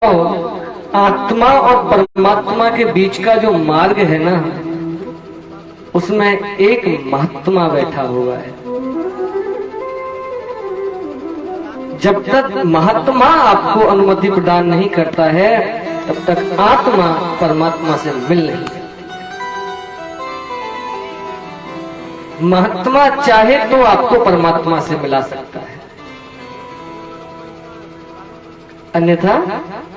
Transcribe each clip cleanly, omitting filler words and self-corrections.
आत्मा और परमात्मा के बीच का जो मार्ग है ना, उसमें एक महात्मा बैठा हुआ है। जब तक महात्मा आपको अनुमति प्रदान नहीं करता है, तब तक आत्मा परमात्मा से मिल नहीं सकती। महात्मा चाहे तो आपको परमात्मा से मिला सकता है, अन्यथा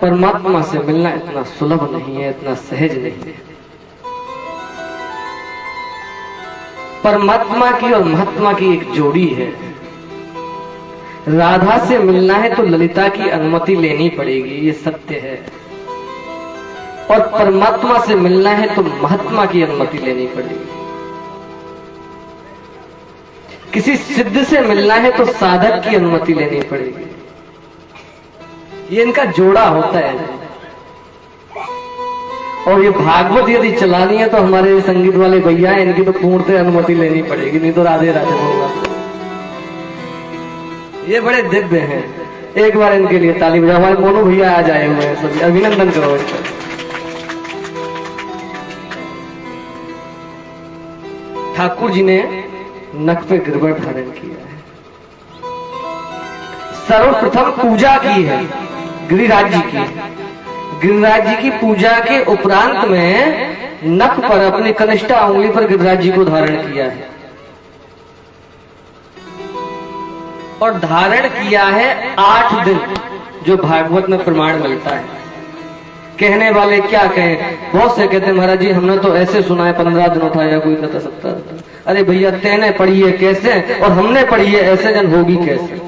परमात्मा से मिलना इतना सुलभ नहीं है, इतना सहज नहीं है। परमात्मा की और महात्मा की एक जोड़ी है। राधा से मिलना है तो ललिता की अनुमति लेनी पड़ेगी, ये सत्य है। और परमात्मा से मिलना है तो महात्मा की अनुमति लेनी पड़ेगी। किसी सिद्ध से मिलना है तो साधक की अनुमति लेनी पड़ेगी। ये इनका जोड़ा होता है। और ये भागवत यदि चलानी है तो हमारे संगीत वाले भैया हैं, इनकी तो पूर्णतः अनुमति लेनी पड़ेगी, नहीं तो राधे राधे होगा। ये बड़े दिव्य हैं। एक बार इनके लिए ताली बजाओ। हमारे मोनू भैया आज आए हुए हैं, सभी अभिनंदन करो इनका। ठाकुर जी ने नख पे गिरवर धारण किया है। सर्वप्रथम पूजा की है गिरिराज जी की। गिरिराज जी की पूजा के उपरांत में नख पर अपनी कनिष्ठा उंगली पर गिरिराज जी को धारण किया है। और धारण किया है 8 दिन, जो भागवत में प्रमाण मिलता है। कहने वाले क्या कहें, बहुत से कहते हैं महाराज जी हमने तो ऐसे सुना है 15 दिन उठाया, कोई कहता 17 दिन। अरे भैया तेने पढ़ी है कैसे और हमने पढ़ी है ऐसे, जन होगी कैसे?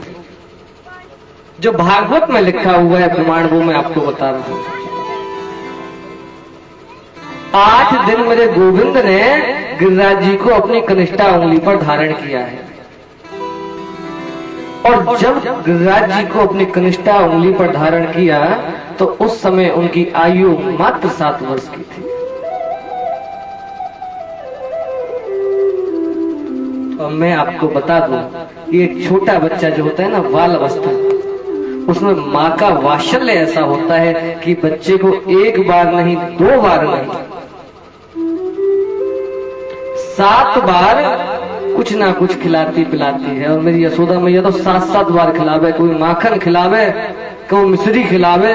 जो भागवत में लिखा हुआ है प्रमाण, वो मैं आपको बता रहा हूं। 8 दिन मेरे गोविंद ने गिरिराज जी को अपनी कनिष्ठा उंगली पर धारण किया है। और जब गिरिराज जी को अपनी कनिष्ठा उंगली पर धारण किया तो उस समय उनकी आयु मात्र 7 वर्ष की थी। और मैं आपको बता दूं, ये एक छोटा बच्चा जो होता है ना, बाल अवस्था, उसमें माँ का वात्सल्य ऐसा होता है कि बच्चे को 1 बार नहीं 2 बार नहीं 7 बार कुछ ना कुछ खिलाती पिलाती है। और मेरी यशोदा मैया तो 7-7 बार खिलावे। कोई माखन खिलावे, कभी मिश्री खिलावे,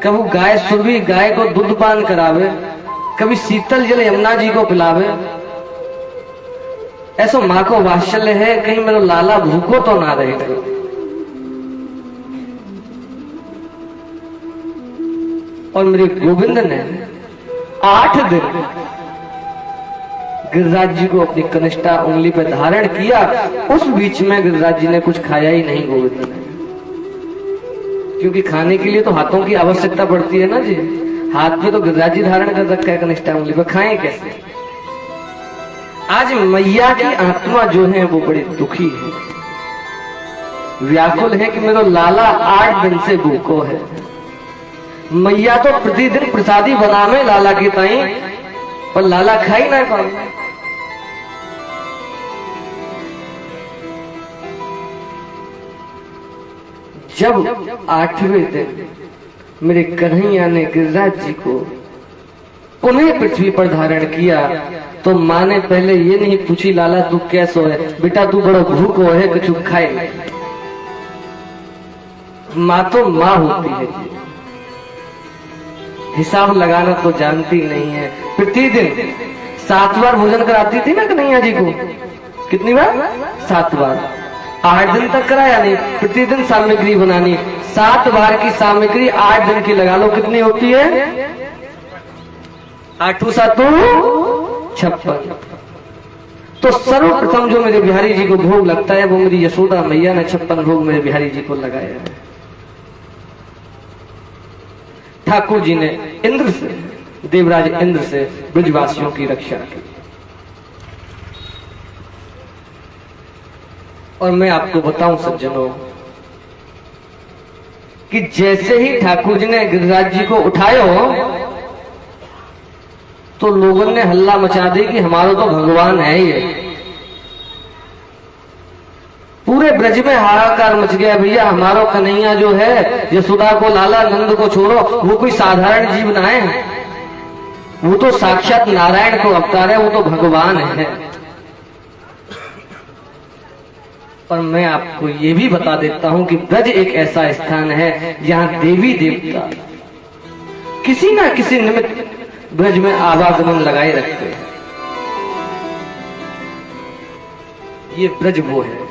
कभी गाय सुरभि गाय को दूध पान करावे, कभी शीतल जल यमुना जी को पिलावे। ऐसा माँ को वात्सल्य है, कहीं मेरा लाला भूखो तो ना रहे। और मेरे गोविंद ने 8 दिन गिरिराज जी को अपनी कनिष्ठा उंगली पर धारण किया। उस बीच में गिरिराज जी ने कुछ खाया ही नहीं गोविंद ने, क्योंकि खाने के लिए तो हाथों की आवश्यकता पड़ती है ना जी। हाथ पे तो गिरिराज जी धारण कर रखा है कनिष्ठा उंगली पर, खाएं कैसे? आज मैया की आत्मा जो है वो बड़ी दुखी है, व्याकुल है कि मेरा लाला 8 दिन से भूखो है। मैया तो प्रतिदिन प्रसादी बनावे लाला की ताई, पर लाला खाई ना पाए। जब 8वें दिन मेरे कन्हैया ने गिरिराज जी को पुनः पृथ्वी पर धारण किया तो माँ ने पहले ये नहीं पूछी लाला तू कैसो है, बेटा तू बड़ा भूखो है, कुछ खाए। माँ तो माँ होती है, हिसाब लगाना तो जानती नहीं है। प्रतिदिन 7 बार भोजन कराती थी ना कन्हैया जी को। कितनी बार? 7 बार। 8 दिन तक कराया नहीं, प्रतिदिन सामग्री बनानी। 7 बार की सामग्री 8 दिन की लगा लो, कितनी होती है? 8 7 56। तो सर्वप्रथम जो मेरे बिहारी जी को भोग लगता है वो मेरी यशोदा मैया ने 56 भोग मेरे बिहारी जी को लगाया है। ठाकुर जी ने इंद्र से, देवराज इंद्र से ब्रजवासियों की रक्षा की। और मैं आपको बताऊं सज्जनों कि जैसे ही ठाकुर जी ने गिरिराज जी को उठायो तो लोगों ने हल्ला मचा दी कि हमारा तो भगवान है ये। पूरे ब्रज में हाहाकार मच गया, भैया हमारो कन्हैया जो है यशोदा को लाला नंद को छोड़ो, वो कोई साधारण जीव ना है, वो तो साक्षात नारायण को अवतार है, वो तो भगवान है। पर मैं आपको ये भी बता देता हूं कि ब्रज एक ऐसा स्थान है जहां देवी देवता किसी ना किसी निमित्त ब्रज में आवागमन लगाए रखते हैं। ये ब्रज वो है।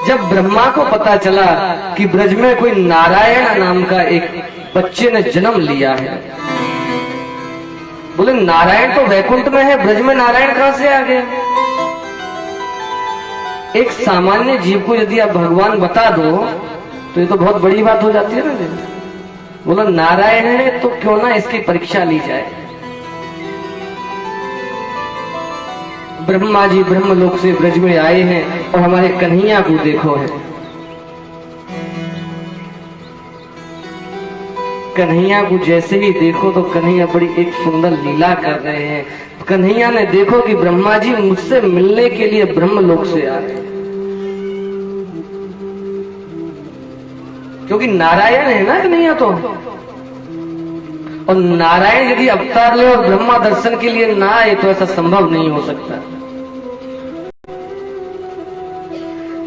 जब ब्रह्मा को पता चला कि ब्रज में कोई नारायण नाम का एक बच्चे ने जन्म लिया है, बोले नारायण तो वैकुंठ में है, ब्रज में नारायण कहां से आ गया? एक सामान्य जीव को यदि आप भगवान बता दो तो ये तो बहुत बड़ी बात हो जाती है ना। बोला नारायण है तो क्यों ना इसकी परीक्षा ली जाए। ब्रह्मा जी ब्रह्मलोक से ब्रज में आए हैं और हमारे कन्हैया को देखो है। कन्हैया को जैसे ही देखो तो कन्हैया बड़ी एक सुंदर लीला कर रहे हैं। कन्हैया ने देखो कि ब्रह्मा जी मुझसे मिलने के लिए ब्रह्मलोक से आ रहे हैं, क्योंकि नारायण है ना कन्हैया तो। और नारायण यदि अवतार ले और ब्रह्मा दर्शन के लिए ना आए तो ऐसा संभव नहीं हो सकता।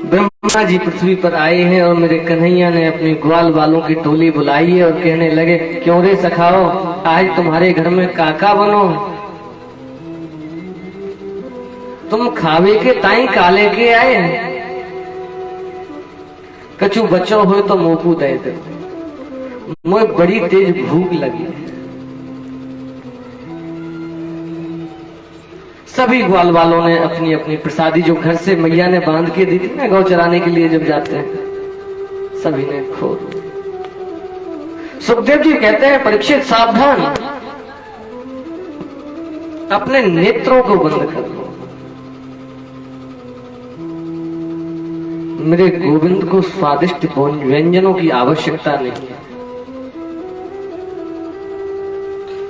ब्रह्मा जी पृथ्वी पर आए हैं और मेरे कन्हैया ने अपनी ग्वाल वालों की टोली बुलाई है और कहने लगे, क्यों रे सखाओ, आज तुम्हारे घर में काका बनो, तुम खावे के ताई काले के आए, कछु बचो हो तो मोकू दे दे, मुझे बड़ी तेज भूख लगी है। सभी ग्वाल वालों ने अपनी अपनी प्रसादी जो घर से मैया ने बांध के दी थी ना गौ चराने के लिए जब जाते हैं, सभी ने खो दी। सुखदेव जी कहते हैं, परीक्षित सावधान, अपने नेत्रों को बंद कर लो। मेरे गोविंद को स्वादिष्ट व्यंजनों की आवश्यकता नहीं है,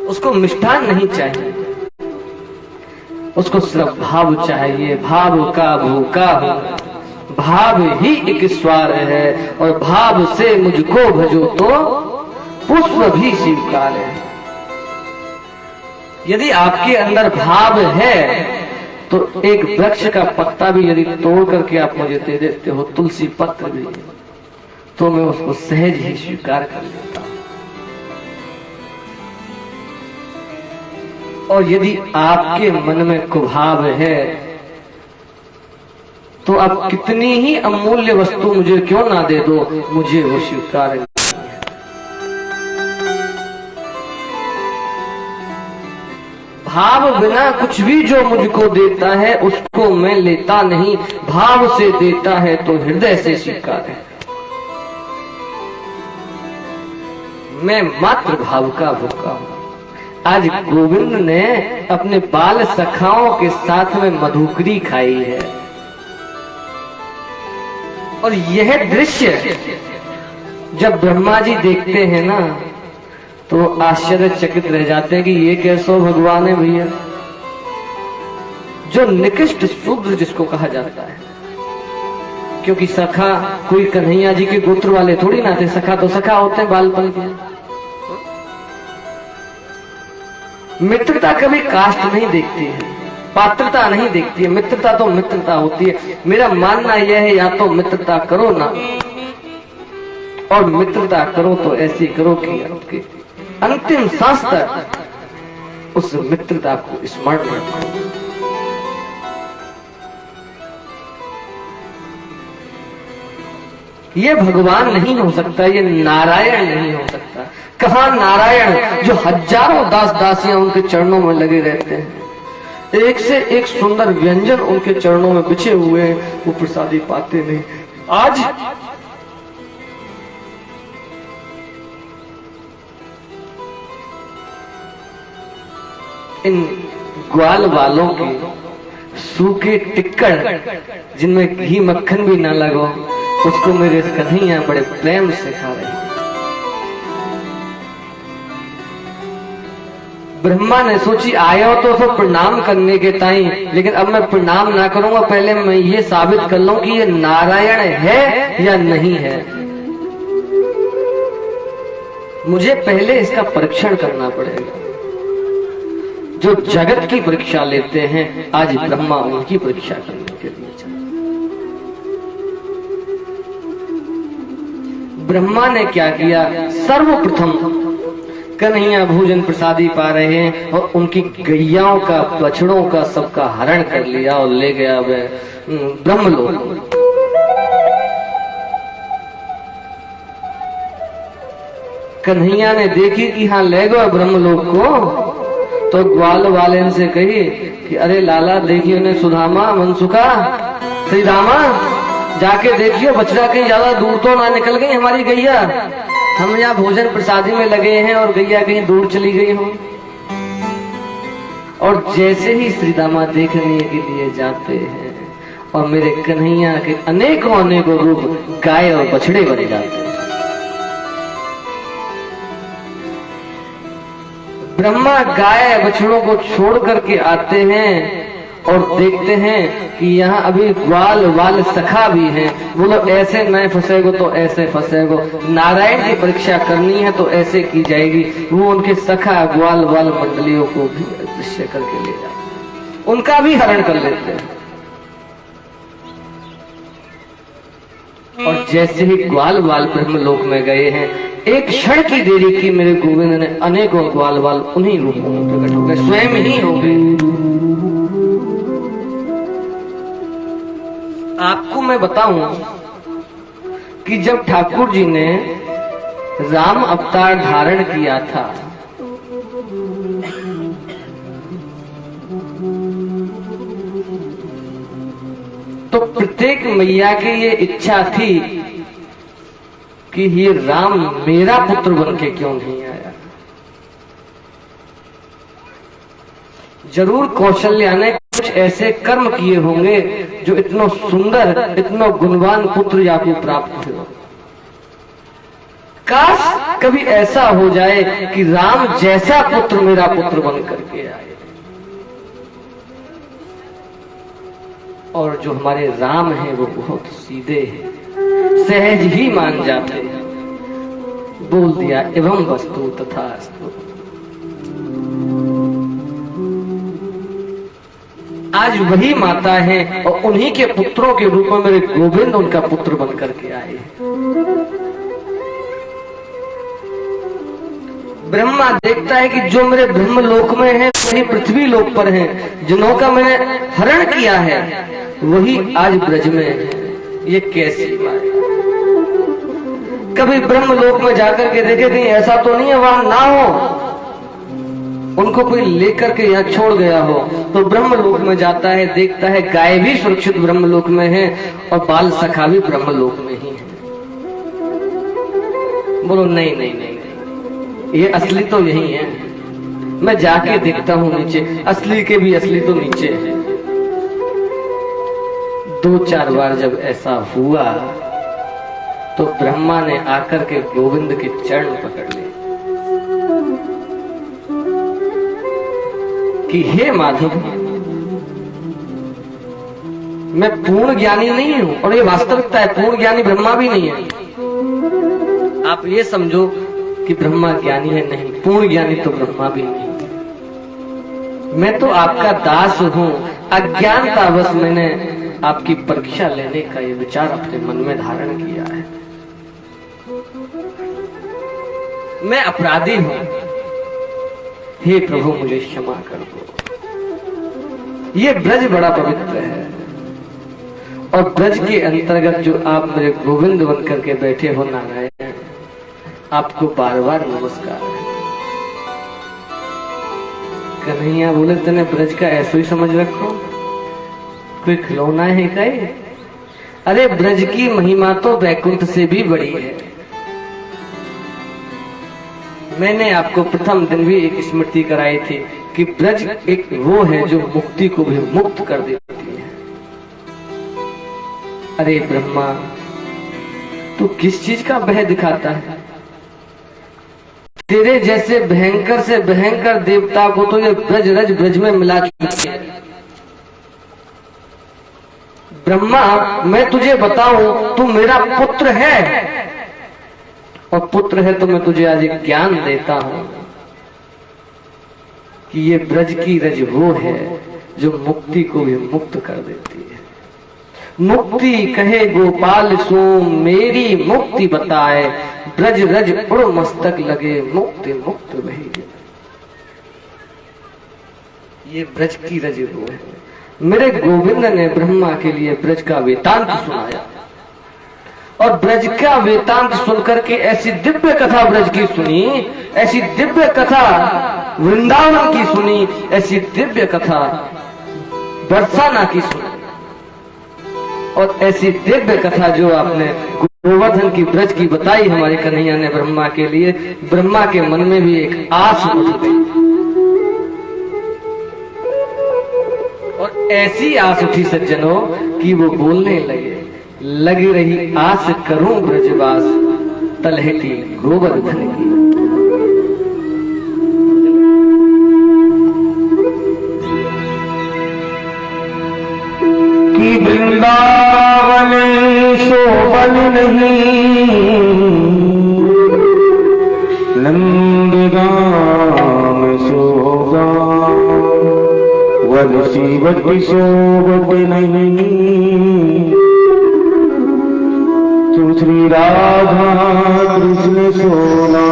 उसको मिष्ठान नहीं चाहिए, उसको सिर्फ भाव चाहिए। भाव का भूखा हूं, भाव ही एक स्वार है, और भाव से मुझको भजो तो पुष्प भी स्वीकार है। यदि आपके अंदर भाव है तो एक वृक्ष का पत्ता भी यदि तोड़ करके आप मुझे दे देते हो, तुलसी पत्र भी, तो मैं उसको सहज ही स्वीकार कर लेता हूं। और यदि आपके मन में कुभाव है तो आप कितनी ही अमूल्य वस्तु मुझे क्यों ना दे दो, मुझे वो स्वीकार नहीं है। भाव बिना कुछ भी जो मुझको देता है उसको मैं लेता नहीं, भाव से देता है तो हृदय से स्वीकार है। मैं मात्र भाव का भूखा हूं। आज गोविंद ने अपने बाल सखाओं के साथ में मधुकरी खाई है, और यह दृश्य जब ब्रह्मा जी देखते हैं ना तो आश्चर्यचकित रह जाते हैं कि ये कैसो भगवान है भैया, जो निकृष्ट शूद्र जिसको कहा जाता है। क्योंकि सखा कोई कन्हैया जी के गोत्र वाले थोड़ी ना थे, सखा तो सखा होते हैं बालपन के। मित्रता कभी कास्ट नहीं देखती है, पात्रता नहीं देखती है, मित्रता तो मित्रता होती है। मेरा मानना यह है, या तो मित्रता करो ना, और मित्रता करो तो ऐसी करो कि आपके अंतिम सांस तक उस मित्रता को स्मरण रखो। ये भगवान नहीं हो सकता, ये नारायण नहीं हो सकता। कहा नारायण जो हजारों दास दासियां उनके चरणों में लगे रहते हैं, एक से एक सुंदर व्यंजन उनके चरणों में बिछे हुए हैं, वो प्रसादी पाते नहीं। आज इन ग्वाल वालों के सूखे टिक्कड़ जिनमें घी मक्खन भी ना लगो, उसको मेरे कन्हैया बड़े प्रेम से खा रहे हैं। ब्रह्मा ने सोची आया हो तो प्रणाम करने के ताई, लेकिन अब मैं प्रणाम ना करूंगा, पहले मैं ये साबित कर लूं कि ये नारायण है या नहीं है। मुझे पहले इसका परीक्षण करना पड़ेगा। जो जगत की परीक्षा लेते हैं, आज ब्रह्मा उनकी परीक्षा करने के लिए चले। ब्रह्मा ने क्या किया? सर्वप्रथम कन्हैया भोजन प्रसादी पा रहे हैं और उनकी गैयाओं का, बछड़ों का सबका हरण कर लिया और ले गया वह ब्रह्मलोक। कन्हैया ने देखी कि हाँ ले गए ब्रह्मलोक को, तो ग्वाल वाले से कही कि अरे लाला देखिए उन्हें सुदामा मनसुखा श्री रामा, जाके देखियो बछड़ा कहीं ज्यादा दूर तो ना निकल गई हमारी गैया, हम यहाँ भोजन प्रसादी में लगे हैं और गैया कहीं दूर चली गई हो। और जैसे ही श्री दामा देखने के लिए जाते हैं और मेरे कन्हैया के अनेकों अनेकों रूप गाय और बछड़े बने जाते हैं। ब्रह्मा गाय बछड़ों को छोड़ करके आते हैं और देखते हैं कि यहाँ अभी ग्वाल वाल सखा भी हैं। बोलो ऐसे नहीं फंसेगो तो ऐसे फंसेगो, नारायण की परीक्षा करनी है तो ऐसे की जाएगी। वो उनके सखा ग्वाल वाल मंडलियों को भी दृश्य करके ले जाते हैं, उनका भी हरण कर लेते हैं। और जैसे ही ग्वाल वाल ब्रह्मलोक में गए हैं, एक क्षण की देरी की मेरे गोविंद ने अनेकों ग्वाल वाल उन्हीं रूपों में प्रकट हो गए, स्वयं ही हो गए। आपको मैं बताऊं कि जब ठाकुर जी ने राम अवतार धारण किया था, तो प्रत्येक मैया की ये इच्छा थी कि ये राम मेरा पुत्र बन के क्यों नहीं आया। जरूर कौशल्या ने कुछ ऐसे कर्म किए होंगे जो इतना सुंदर, इतना गुणवान पुत्र आपको प्राप्त हो। काश कभी ऐसा हो जाए कि राम जैसा पुत्र मेरा पुत्र बन करके आए। और जो हमारे राम हैं वो बहुत सीधे हैं, सहज ही मान जाते हैं। बोल दिया एवं वस्तु तथास्तु। आज वही माता है और उन्हीं के पुत्रों के रूप में मेरे गोविंद उनका पुत्र बन करके आए। ब्रह्मा देखता है कि जो मेरे ब्रह्मलोक में है वही पृथ्वी लोक पर है, जिनों मैंने हरण किया है वही आज ब्रज में है। ये कैसी बात? कभी ब्रह्मलोक में जाकर के देखे कहीं ऐसा तो नहीं है वहां ना हो, उनको कोई लेकर के यहाँ छोड़ गया हो। तो ब्रह्मलोक में जाता है, देखता है गाय भी सुरक्षित ब्रह्मलोक में है और बाल सखा भी ब्रह्मलोक में ही है। बोलो नहीं नहीं नहीं, नहीं। ये असली तो यही है। मैं जाके देखता हूँ नीचे, असली के भी असली तो नीचे है। 2-4 बार जब ऐसा हुआ तो ब्रह्मा ने आकर के गोविंद के चरण पकड़ लिए कि हे माधव, मैं पूर्ण ज्ञानी नहीं हूं। और ये वास्तविकता है, पूर्ण ज्ञानी ब्रह्मा भी नहीं है। आप ये समझो कि ब्रह्मा ज्ञानी है, नहीं, पूर्ण ज्ञानी तो ब्रह्मा भी नहीं। मैं तो आपका दास हूं, अज्ञानतावश मैंने आपकी परीक्षा लेने का ये विचार अपने मन में धारण किया है। मैं अपराधी हूं, हे प्रभु मुझे क्षमा कर दो। ये ब्रज बड़ा पवित्र है और ब्रज के अंतर्गत जो आप मेरे गोविंद बन करके बैठे हो नारायण, आपको बार बार नमस्कार है। कन्हैया बोले तने ब्रज का ऐसा ही समझ रखो, कोई खिलौना है क्या? अरे ब्रज की महिमा तो वैकुंठ से भी बड़ी है। मैंने आपको प्रथम दिन भी एक स्मृति कराई थी कि ब्रज एक वो है जो मुक्ति को भी मुक्त कर देती है। अरे ब्रह्मा, तू किस चीज का भय दिखाता है? तेरे जैसे भयंकर से भयंकर देवता को तो ये ब्रज रज ब्रज में मिला चुके। ब्रह्मा, मैं तुझे बताऊं, तू मेरा पुत्र है, और पुत्र है तो मैं तुझे आज एक ज्ञान देता हूं कि ये ब्रज की रज वो है जो मुक्ति को भी मुक्त कर देती है। मुक्ति कहे गोपाल सो मेरी मुक्ति बताए, ब्रज रज उड़ मस्तक लगे मुक्ति मुक्त वही। ये ब्रज की रज वो है। मेरे गोविंद ने ब्रह्मा के लिए ब्रज का वेदांत सुनाया, और ब्रज का वेदांत सुनकर के ऐसी दिव्य कथा ब्रज की सुनी, ऐसी दिव्य कथा वृंदावन की सुनी, ऐसी दिव्य कथा बरसाना की सुनी, और ऐसी दिव्य कथा जो आपने गोवर्धन की ब्रज की बताई हमारे कन्हैया ने ब्रह्मा के लिए, ब्रह्मा के मन में भी एक आस उठ गई, और ऐसी आस उठी सज्जनों कि वो बोलने लगे, लगी रही आस करूं ब्रजवास तलहटी गोवर्धन की। कि वृंदावन शोभन नहीं, नंदगाम शोभा, वन शिवति शोभत नहीं, तू श्री राधा कृष्ण सोना,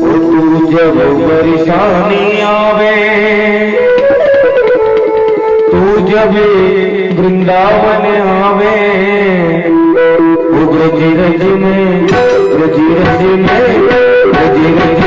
तू जब परेशानी आवे, तू जब वृंदावन आवे, वो ब्रज रज में, ब्रज रज में, ब्रज रज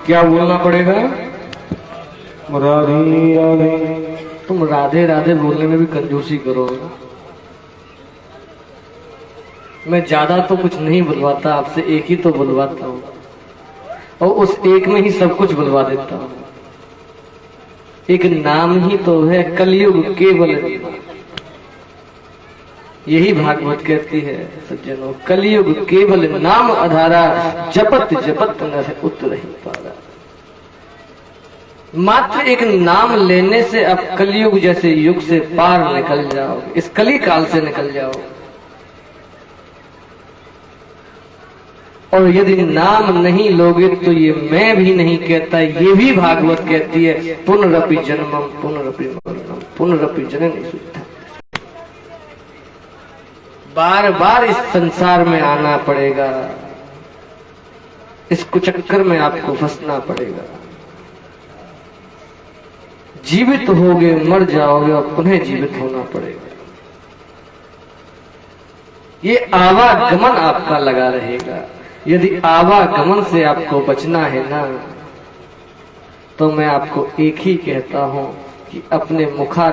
क्या बोलना पड़ेगा? राधे राधे। तुम राधे राधे बोलने में भी कंजूसी करो। मैं ज्यादा तो कुछ नहीं बुलवाता आपसे, एक ही तो बुलवाता हूं और उस एक में ही सब कुछ बुलवा देता हूं। एक नाम ही तो है कलयुग केवल नाम। यही भागवत कहती है सज्जनों, कलयुग केवल नाम आधारा, जपत जपत नर उतरहि पारा। मात्र एक नाम लेने से आप कलयुग जैसे युग से पार निकल जाओ, इस कली काल से निकल जाओ। और यदि नाम नहीं लोगे तो ये मैं भी नहीं कहता, ये भी भागवत कहती है, पुनरपि जन्मम पुनरपि मरणम पुनरपि जननी सुविधा। बार बार इस संसार में आना पड़ेगा, इस कुचक्कर में आपको फंसना पड़ेगा। जीवित होगे मर जाओगे और पुनः जीवित होना पड़ेगा। ये आवागमन आपका लगा रहेगा। यदि आवागमन से आपको बचना है ना, तो मैं आपको एक ही कहता हूं कि अपने मुखार